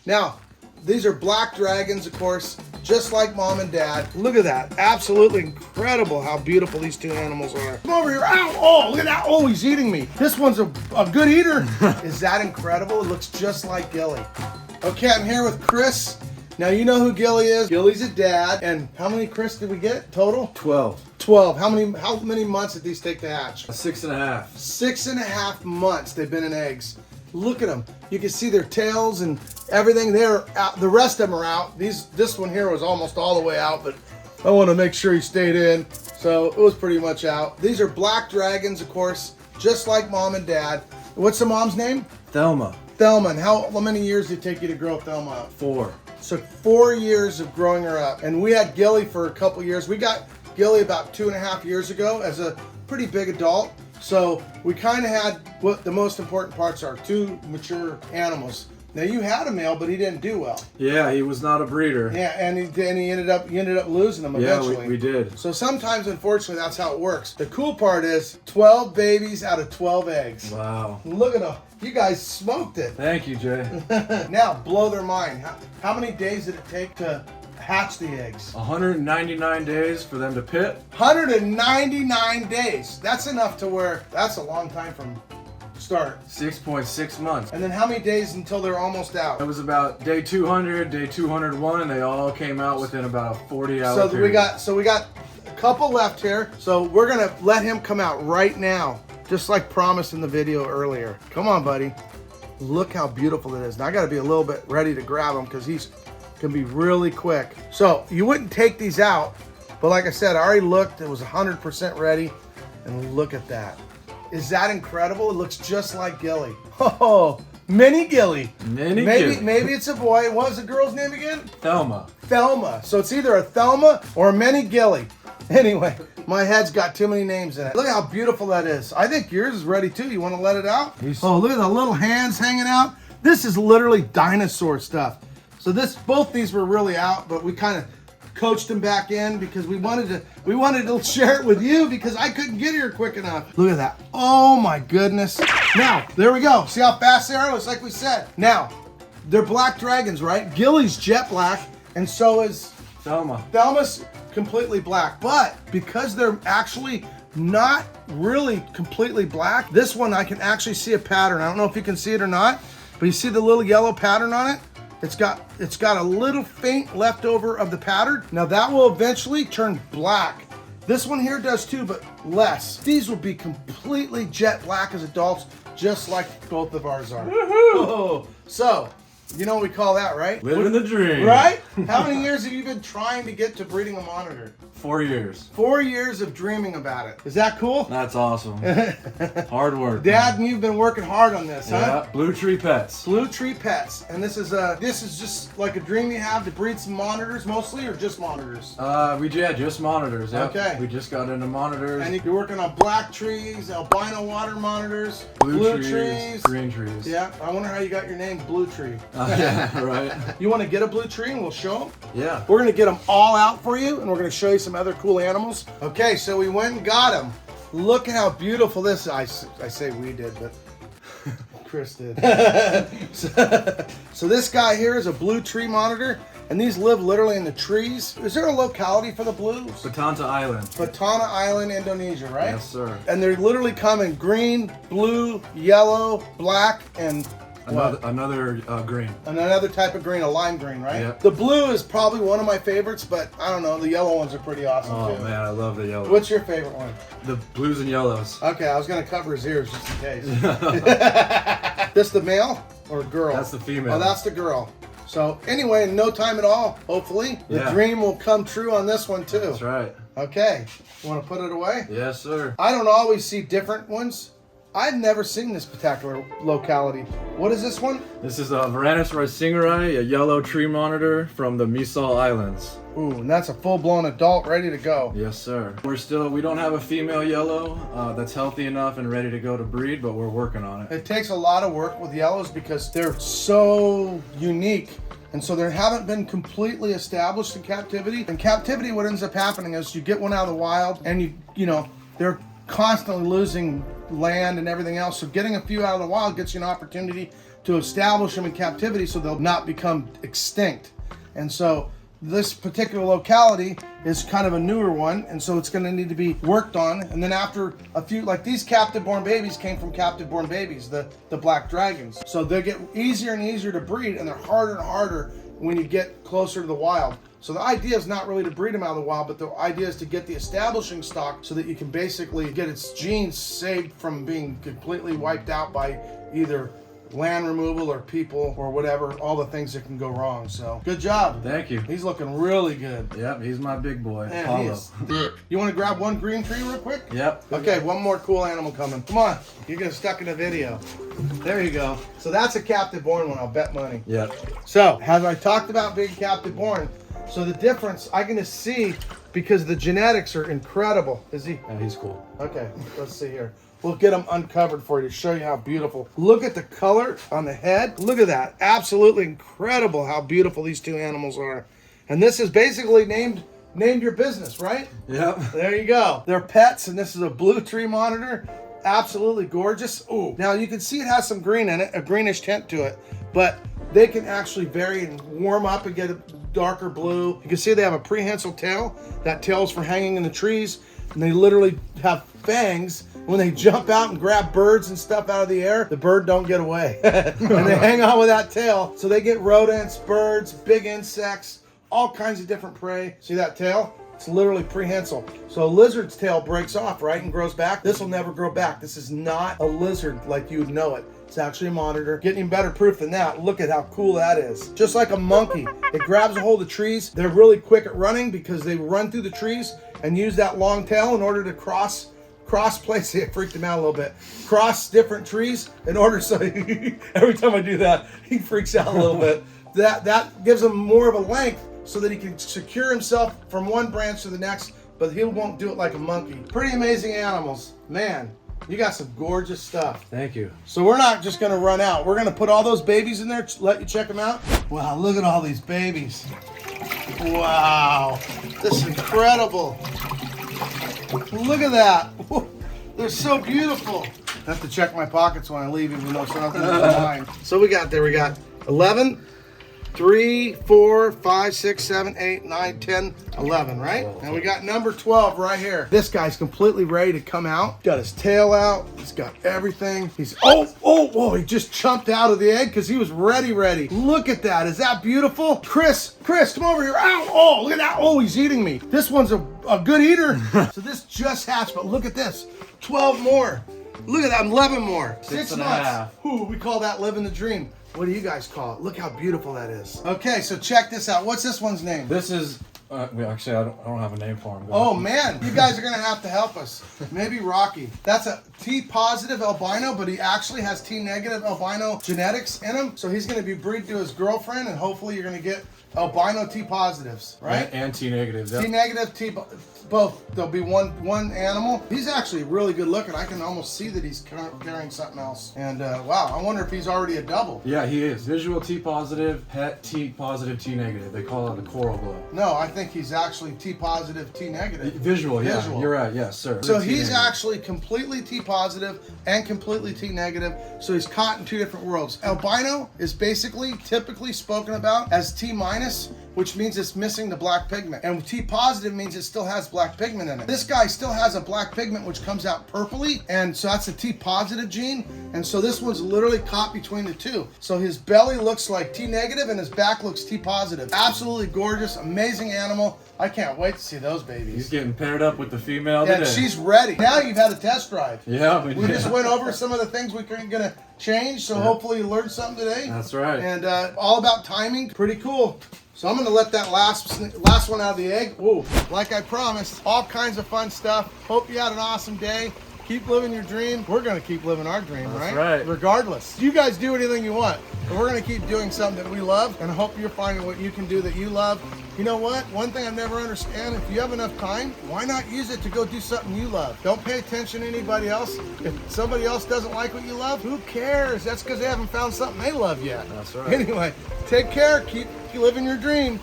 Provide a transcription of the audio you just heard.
Now, these are black dragons, of course, just like mom and dad. Look at that. Absolutely incredible how beautiful these two animals are. Come over here. Ow! Oh, look at that. Oh, he's eating me. This one's a good eater. Is that incredible? It looks just like Gilly. Okay, I'm here with Chris. Now, you know who Gilly is. Gilly's a dad. And how many, Chris, did we get total? 12. 12. How many months did these take to hatch? 6.5. 6.5 months they've been in eggs. Look at them. You can see their tails and everything. They're out. The rest of them are out. This one here was almost all the way out, but I want to make sure he stayed in. So it was pretty much out. These are black dragons, of course, just like mom and dad. What's the mom's name? Thelma. Thelma. And how many years did it take you to grow Thelma up? 4. So 4 years of growing her up. And we had Gilly for a couple years. We got Gilly about 2.5 years ago as a pretty big adult. So we kind of had what the most important parts are, 2 mature animals. Now you had a male, but he didn't do well. Yeah, he was not a breeder. Yeah, and he ended up losing them eventually. Yeah, we did. So sometimes, unfortunately, that's how it works. The cool part is 12 babies out of 12 eggs. Wow. Look at them. You guys smoked it. Thank you, Jay. Now, blow their mind. How many days did it take to hatch the eggs? 199 days for them to pit. 199 days. That's enough to where that's a long time from start. 6.6 months. And then how many days until they're almost out? It was about day 200, day 201, and they all came out within about a 40-hour period. So we got a couple left here. So we're gonna let him come out right now, just like promised in the video earlier. Come on, buddy. Look how beautiful it is. Now I gotta be a little bit ready to grab him because he's gonna be really quick. So you wouldn't take these out, but like I said, I already looked. It was 100% ready, and look at that. Is that incredible? It looks just like Gilly. Oh, mini Gilly. Maybe it's a boy. What was the girl's name again? Thelma. Thelma. So it's either a Thelma or a mini Gilly. Anyway, my head's got too many names in it. Look how beautiful that is. I think yours is ready too. You want to let it out? Oh, look at the little hands hanging out. This is literally dinosaur stuff. So both these were really out, but we kind of coached them back in because we wanted to share it with you because I couldn't get here quick enough. Look at that. Oh my goodness. Now, there we go. See how fast they are? It's like we said. Now, they're black dragons, right? Gilly's jet black, and so is Thelma. Thelma's completely black. But because they're actually not really completely black, this one I can actually see a pattern. I don't know if you can see it or not, but you see the little yellow pattern on it? It's got a little faint leftover of the pattern. Now that will eventually turn black. This one here does too, but less. These will be completely jet black as adults, just like both of ours are. Woohoo! So, you know what we call that, right? Living the dream. Right? How many years have you been trying to get to breeding a monitor? 4 years. 4 years of dreaming about it. Is that cool? That's awesome. Hard work. Dad, and you've been working hard on this, huh? Yeah, Blue Tree Pets. Blue Tree Pets. And this is just like a dream you have to breed some monitors mostly, or just monitors? Just monitors. Yep. Okay. We just got into monitors. And you're working on black trees, albino water monitors, blue trees, green trees. Yeah, I wonder how you got your name Blue Tree. Yeah, right. You want to get a blue tree and we'll show them? Yeah. We're going to get them all out for you, and we're going to show you some other cool animals. Okay, so we went and got them. Look at how beautiful this is. I say we did, but Chris did. So this guy here is a blue tree monitor, and these live literally in the trees. Is there a locality for the blues? Batanta Island. Batana Island, Indonesia, right? Yes, sir. And they literally come in green, blue, yellow, black, and Another green. And another type of green, a lime green, right? Yep. The blue is probably one of my favorites, but I don't know, the yellow ones are pretty awesome too. Oh man, I love the yellow. What's your favorite one? The blues and yellows. Okay, I was gonna cover his ears just in case. This the male or girl? That's the female. Oh, that's the girl. So anyway, in no time at all, hopefully, the dream will come true on this one too. That's right. Okay, you wanna put it away? Yes, sir. I don't always see different ones. I've never seen this spectacular locality. What is this one? This is a Varanus racingerai, a yellow tree monitor from the Misal Islands. Ooh, and that's a full-blown adult ready to go. Yes, sir. We don't have a female yellow that's healthy enough and ready to go to breed, but we're working on it. It takes a lot of work with yellows because they're so unique. And so they haven't been completely established in captivity. In captivity, what ends up happening is you get one out of the wild and you know, they're constantly losing land and everything else. So getting a few out of the wild gets you an opportunity to establish them in captivity so they'll not become extinct. And so this particular locality is kind of a newer one, and so it's going to need to be worked on. And then after a few, like these captive-born babies came from captive-born babies, the black dragons. So they get easier and easier to breed, and they're harder and harder when you get closer to the wild. So the idea is not really to breed them out of the wild, but the idea is to get the establishing stock so that you can basically get its genes saved from being completely wiped out by either land removal or people or whatever, all the things that can go wrong. So good job. Thank you. He's looking really good. Yep, he's my big boy. Man, Apollo. You want to grab one green tree real quick? Yep. Okay, one more cool animal coming. Come on, you're getting stuck in the video. There you go. So that's a captive born one, I'll bet money. Yep. So, as I talked about being captive born, so the difference I can just see because the genetics are incredible. Is he? Yeah, he's cool. Okay, let's see here. We'll get them uncovered for you to show you how beautiful. Look at the color on the head. Look at that. Absolutely incredible how beautiful these two animals are. And this is basically named your business, right? Yep. There you go. They're pets, and this is a blue tree monitor. Absolutely gorgeous. Ooh. Now you can see it has some green in it, a greenish tint to it, but they can actually vary and warm up and get a darker blue. You can see they have a prehensile tail. That tail's for hanging in the trees, and they literally have fangs. When they jump out and grab birds and stuff out of the air, the bird don't get away. And they hang on with that tail. So they get rodents, birds, big insects, all kinds of different prey. See that tail? It's literally prehensile. So a lizard's tail breaks off, right, and grows back. This will never grow back. This is not a lizard like you would know it. It's actually a monitor. Getting even better proof than that. Look at how cool that is. Just like a monkey. It grabs a hold of trees. They're really quick at running because they run through the trees and use that long tail in order to cross places. It freaked him out a little bit. Cross different trees in order, so every time I do that, he freaks out a little bit. That gives him more of a length so that he can secure himself from one branch to the next, but he won't do it like a monkey. Pretty amazing animals. Man, you got some gorgeous stuff. Thank you. So we're not just gonna run out. We're gonna put all those babies in there, let you check them out. Wow, look at all these babies. Wow, this is incredible. Look at that. They're so beautiful. I have to check my pockets when I leave, even though something's in mine. So we got 11, 3, 4, 5, 6, 7, 8, 9, 10, 11, right? And we got number 12 right here. This guy's completely ready to come out. Got his tail out. He's got everything. He's, he just jumped out of the egg because he was ready. Look at that. Is that beautiful? Chris, come over here. Ow, oh, look at that. Oh, he's eating me. This one's a good eater. So this just hatched, but look at this. 12 more. Look at that, 11 more. 6 months. Ooh, we call that living the dream. What do you guys call it? Look how beautiful that is. Okay, so check this out. What's this one's name? This is, actually, I don't have a name for him. Oh man, you guys are gonna have to help us. Maybe Rocky. That's a T positive albino, but he actually has T negative albino genetics in him. So he's gonna be breed to his girlfriend, and hopefully you're gonna get albino T positives, right? And T negatives. Yep. T negative, both. There'll be one animal. He's actually really good looking. I can almost see that he's carrying something else. And wow, I wonder if he's already a double. Yeah, he is. Visual T positive, pet T positive, T negative. They call it a coral glow. No, I think he's actually T positive, T negative. Visual, yeah. You're right, yes, sir. So he's actually completely T positive and completely T negative. So he's caught in two different worlds. Albino is basically typically spoken about as T minus, which means it's missing the black pigment. And T positive means it still has black pigment in it. This guy still has a black pigment which comes out purpley, and so that's a T positive gene. And so this one's literally caught between the two. So his belly looks like T negative and his back looks T positive. Absolutely gorgeous, amazing animal. I can't wait to see those babies. He's getting paired up with the female today. today. She's ready. Now you've had a test drive. Yeah, we just went over some of the things we're gonna change, so hopefully you learned something today. That's right. And all about timing, pretty cool. So I'm gonna let that last one out of the egg. Whoa, like I promised, all kinds of fun stuff. Hope you had an awesome day. Keep living your dream. We're gonna keep living our dream, That's right? Regardless. You guys do anything you want, but we're gonna keep doing something that we love, and I hope you're finding what you can do that you love. You know what? One thing I've never understand, if you have enough time, why not use it to go do something you love? Don't pay attention to anybody else. If somebody else doesn't like what you love, who cares? That's because they haven't found something they love yet. That's right. Anyway, take care. Keep living your dream.